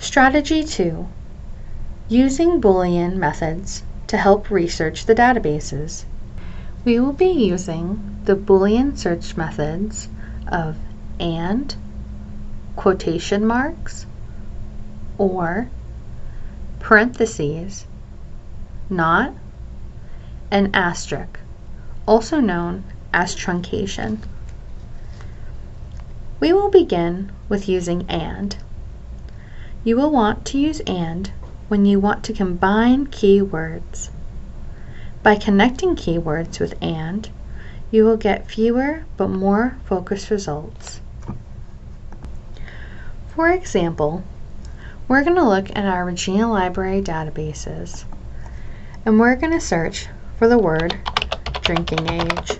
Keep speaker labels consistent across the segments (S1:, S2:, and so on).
S1: Strategy 2. Using Boolean methods to help research the databases. We will be using the Boolean search methods of and, quotation marks, or, parentheses, not, and asterisk, also known as truncation. We will begin with using and. You will want to use and when you want to combine keywords. By connecting keywords with and, you will get fewer but more focused results. For example, we're going to look at our Regina Library databases, and we're going to search for the word drinking age.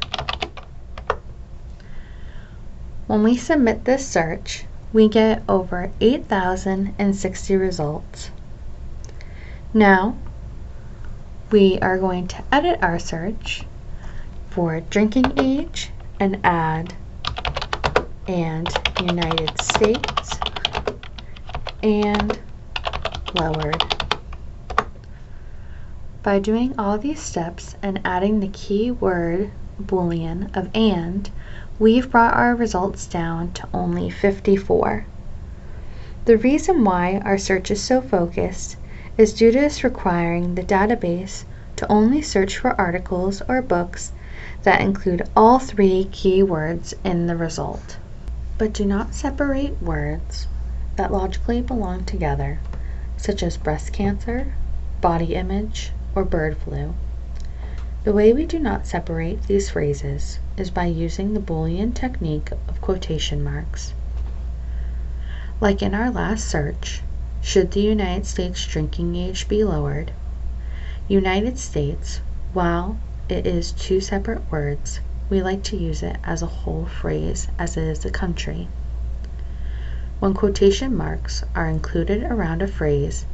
S1: When we submit this search, we get over 8,060 results. Now, we are going to edit our search for drinking age and add and United States and lowered. By doing all these steps and adding the keyword Boolean of and, we've brought our results down to only 54. The reason why our search is so focused is due to us requiring the database to only search for articles or books that include all three keywords in the result. But do not separate words that logically belong together, such as breast cancer, body image, or bird flu. The way we do not separate these phrases is by using the Boolean technique of quotation marks. Like in our last search, should the United States drinking age be lowered? United States, while it is two separate words, we like to use it as a whole phrase as it is a country. When quotation marks are included around a phrase,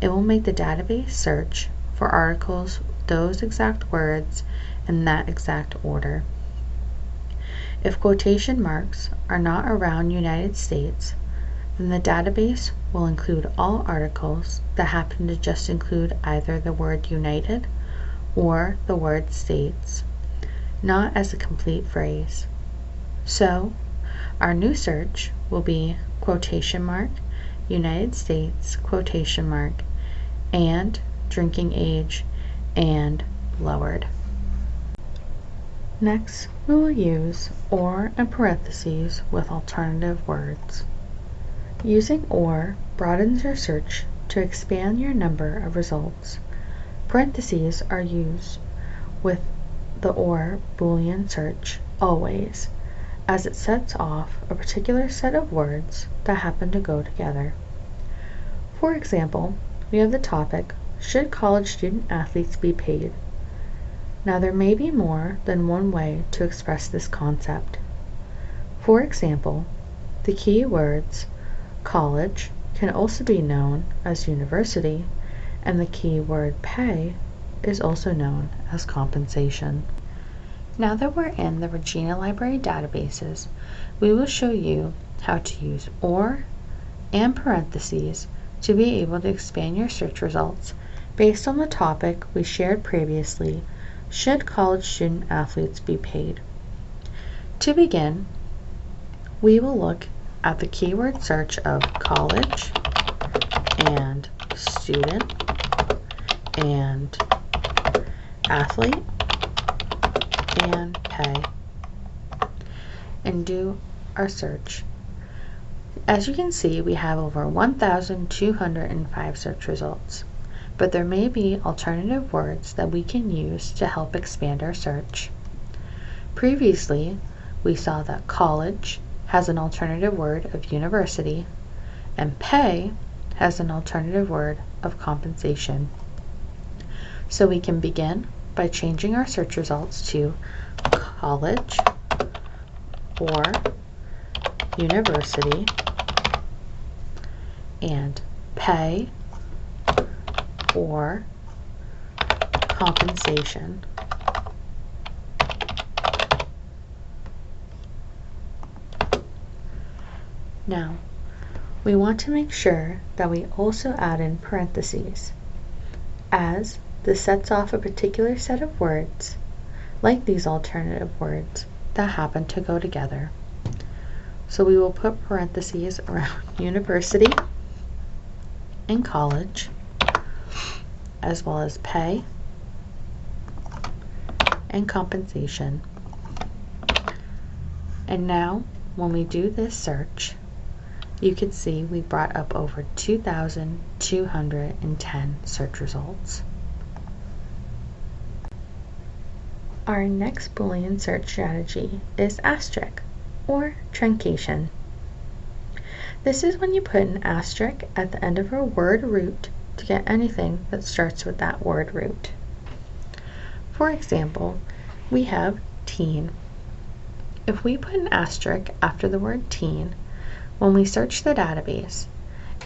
S1: it will make the database search for articles with those exact words in that exact order. If quotation marks are not around United States, then the database will include all articles that happen to just include either the word United or the word States, not as a complete phrase. So, our new search will be quotation mark, United States, quotation mark, and drinking age, and lowered. Next, we will use or and parentheses with alternative words. Using or broadens your search to expand your number of results. Parentheses are used with the or Boolean search always, as it sets off a particular set of words that happen to go together. For example, we have the topic, should college student athletes be paid? Now there may be more than one way to express this concept. For example, the key words college can also be known as university, and the key word pay is also known as compensation. Now that we're in the Regina Library databases, we will show you how to use or and parentheses to be able to expand your search results based on the topic we shared previously, should college student athletes be paid? To begin, we will look at the keyword search of college and student and athlete and pay and do our search. As you can see, we have over 1,205 search results, but there may be alternative words that we can use to help expand our search. Previously, we saw that college has an alternative word of university, and pay has an alternative word of compensation. So we can begin by changing our search results to college or university and pay or compensation. Now, we want to make sure that we also add in parentheses, as this sets off a particular set of words, like these alternative words, that happen to go together. So we will put parentheses around university and college, as well as pay and compensation. And now, when we do this search, you can see we brought up over 2,210 search results. Our next Boolean search strategy is asterisk, or truncation. This is when you put an asterisk at the end of a word root to get anything that starts with that word root. For example, we have teen. If we put an asterisk after the word teen, when we search the database,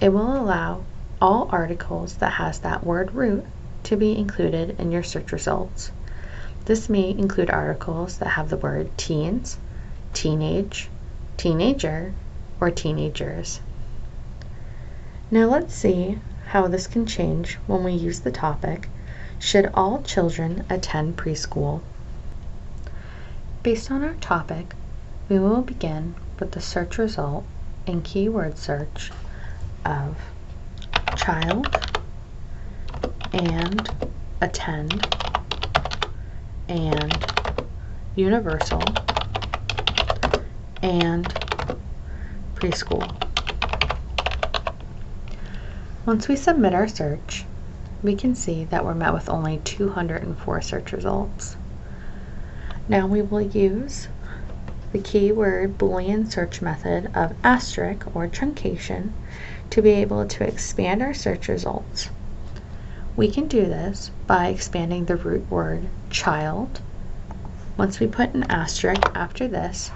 S1: it will allow all articles that has that word root to be included in your search results. This may include articles that have the word teens, teenage, teenager, or teenagers. Now let's see how this can change when we use the topic, should all children attend preschool? Based on our topic, we will begin with the search result and keyword search of child and attend and universal and preschool. Once we submit our search, we can see that we're met with only 204 search results. Now we will use the keyword Boolean search method of asterisk or truncation to be able to expand our search results. We can do this by expanding the root word child. Once we put an asterisk after this,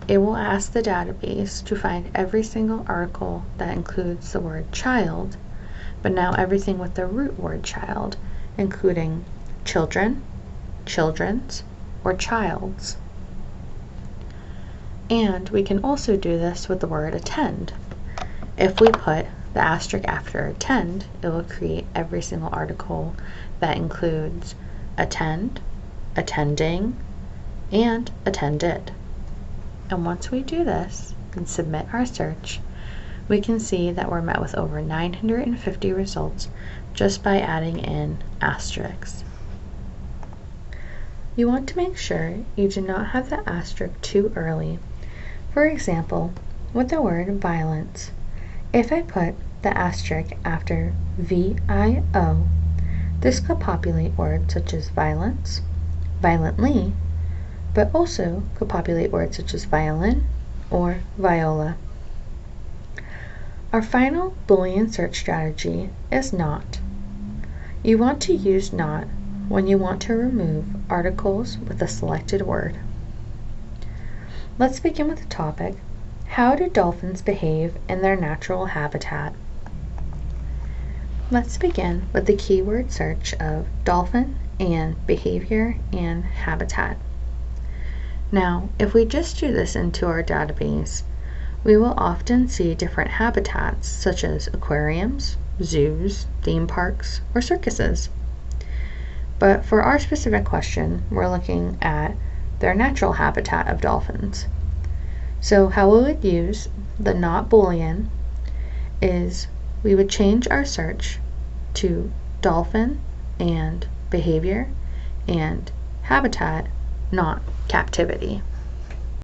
S1: it will ask the database to find every single article that includes the word child, but now everything with the root word child, including children, children's, or child's. And we can also do this with the word attend. If we put the asterisk after attend, it will create every single article that includes attend, attending, and attended. And once we do this and submit our search, we can see that we're met with over 950 results just by adding in asterisks. You want to make sure you do not have the asterisk too early. For example, with the word violence, if I put the asterisk after VIO, this could populate words such as violence, violently, but also could populate words such as violin or viola. Our final Boolean search strategy is not. You want to use not when you want to remove articles with a selected word. Let's begin with the topic, how do dolphins behave in their natural habitat? Let's begin with the keyword search of dolphin and behavior and habitat. Now, if we just do this into our database, we will often see different habitats such as aquariums, zoos, theme parks, or circuses. But for our specific question, we're looking at their natural habitat of dolphins. So how we would use the not Boolean is we would change our search to dolphin and behavior and habitat, not captivity.